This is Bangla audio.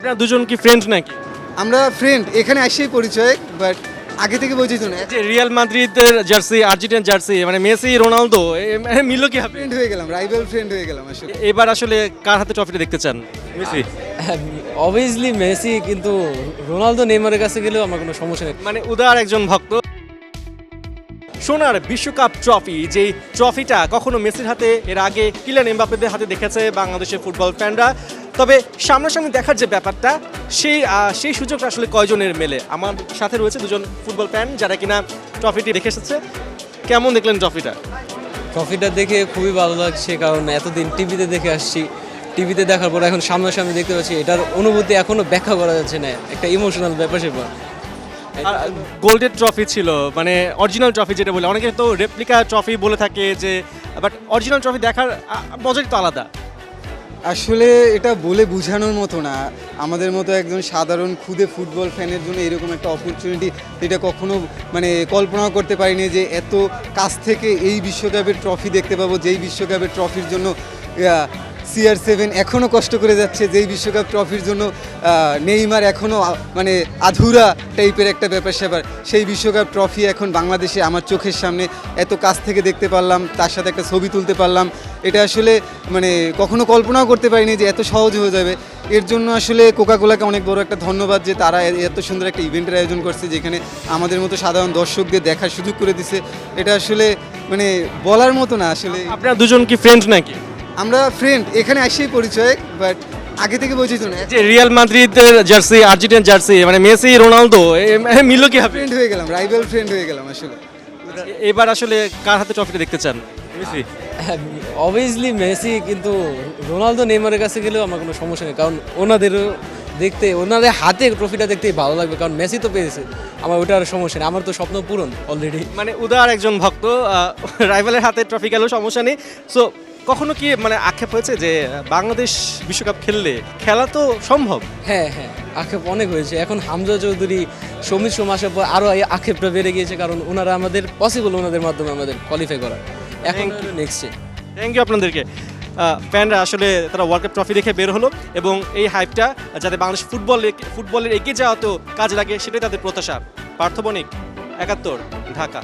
আপনারা দুজন কি ফ্রেন্ড নাকি? আমরা ফ্রেন্ড, এখানে আসেই পরিচয়, বাট আগে থেকে পরিচিত না। যে রিয়াল মাদ্রিদের জার্সি, আর্জেন্টিনার জার্সি, মানে মেসি, রোনালদো মিলল কি হবে? ফ্রেন্ড হয়ে গেলাম, রাইভাল ফ্রেন্ড হয়ে গেলাম আসলে। এবার আসলে কার হাতে ট্রফিটা দেখতে চান? মেসি? অবভিয়াসলি মেসি, কিন্তু রোনালদো নেইমারের কাছে গেলেও আমার কোনো সমস্যা নেই। মানে উদার একজন ভক্ত। সোনার বিশ্বকাপ ট্রফি, যেই ট্রফিটা কখনো মেসির হাতে, এর আগে কিলিয়ান এমবাপ্পেদের হাতে দেখেছে বাংলাদেশের ফুটবল ফ্যানরা। তবে সামনাসামনি দেখার যে ব্যাপারটা, সেই সুযোগটা আসলে কয়জনের মেলে? আমার সাথে রয়েছে দুজন ফুটবল ফ্যান যারা কিনা ট্রফিটি দেখে এসেছে। কেমন দেখলেন ট্রফিটা? ট্রফিটা দেখে খুবই ভালো লাগছে, কারণ এতদিন টিভিতে দেখে আসছি। টিভিতে দেখার পর এখন সামনাসামনি দেখতে পাচ্ছি, এটার অনুভূতি এখনো ব্যাখ্যা করা যাচ্ছে না, একটা ইমোশনাল ব্যাপার সেপার। গোল্ডেন ট্রফি ছিল, অরিজিনাল ট্রফি যেটা বলে, অনেকে তো রেপ্লিকা ট্রফি বলে থাকে, যে বাট অরিজিনাল ট্রফি দেখার মজাই তো আলাদা। আসলে এটা বলে বোঝানোর মতো না। আমাদের মতো একজন সাধারণ খুদে ফুটবল ফ্যানের জন্য এরকম একটা অপরচুনিটি, এটা কখনো কল্পনাও করতে পারিনি যে এত কাছ থেকে এই বিশ্বকাপের ট্রফি দেখতে পাবো, যেই বিশ্বকাপের ট্রফির জন্য CR7 এখনও কষ্ট করে যাচ্ছে, যেই বিশ্বকাপ ট্রফির জন্য নেইমার এখনও আধুরা টাইপের একটা ব্যাপার স্যাপার, সেই বিশ্বকাপ ট্রফি এখন বাংলাদেশে আমার চোখের সামনে এত কাছ থেকে দেখতে পারলাম, তার সাথে একটা ছবি তুলতে পারলাম। এটা আসলে কখনো কল্পনাও করতে পারিনি যে এত সহজ হয়ে যাবে। এর জন্য আসলে কোকাকোলাকে অনেক বড় একটা ধন্যবাদ যে তারা এত সুন্দর একটা ইভেন্টের আয়োজন করছে, যেখানে আমাদের মতো সাধারণ দর্শকদের দেখার সুযোগ করে দিছে। এটা আসলে বলার মতো না আসলে। আপনারা দুজন কি ফ্রেন্ড নাকি? আমরা ফ্রেন্ড, এখানে আসেই পরিচয়, বাট আগে থেকে পরিচিত না। যে রিয়াল মাদ্রিদের জার্সি, আর্জেন্টিনার জার্সি, মানে মেসি, রোনালদো মিলল কি হবে? ফ্রেন্ড হয়ে গেলাম, রাইভাল ফ্রেন্ড হয়ে গেলাম আসলে। এবার আসলে কার হাতে ট্রফিটা দেখতে চান? মেসি? অবভিয়াসলি মেসি, কিন্তু রোনালদো নেইমারের কাছে গেলেও আমার কোনো সমস্যা নেই, কারণ ওনাদের হাতে ট্রফিটা দেখতেই ভালো লাগবে, কারণ মেসি তো পেয়েছে, আমার ওটা আর সমস্যা নেই, আমার তো স্বপ্ন পূরণ অলরেডি। মানে উদার একজন ভক্ত, রাইভালের হাতে ট্রফি গেলেও সমস্যা নেই। সো কখনো কি আক্ষেপ হয়েছে যে বাংলাদেশ বিশ্বকাপ খেলা তো সম্ভব? হ্যাঁ, আক্ষেপ অনেক হয়েছে। এখন হামজা চৌধুরী, সমীর সোম আসার পর আরও আক্ষেপটা বেড়ে গিয়েছে, কারণ ওনারা আমাদের ওনাদের মাধ্যমে আমাদের কোয়ালিফাই করা। এখন নেক্সটে থ্যাংক ইউ আপনাদেরকে। ফ্যানরা আসলে তারা ওয়ার্ল্ড কাপ ট্রফি দেখে বের হলো, এবং এই হাইপটা যাতে বাংলাদেশ ফুটবলের এগিয়ে যাওয়াতেও কাজে লাগে, সেটাই তাদের প্রত্যাশা। পার্থ বণিক, ৭১, ঢাকা।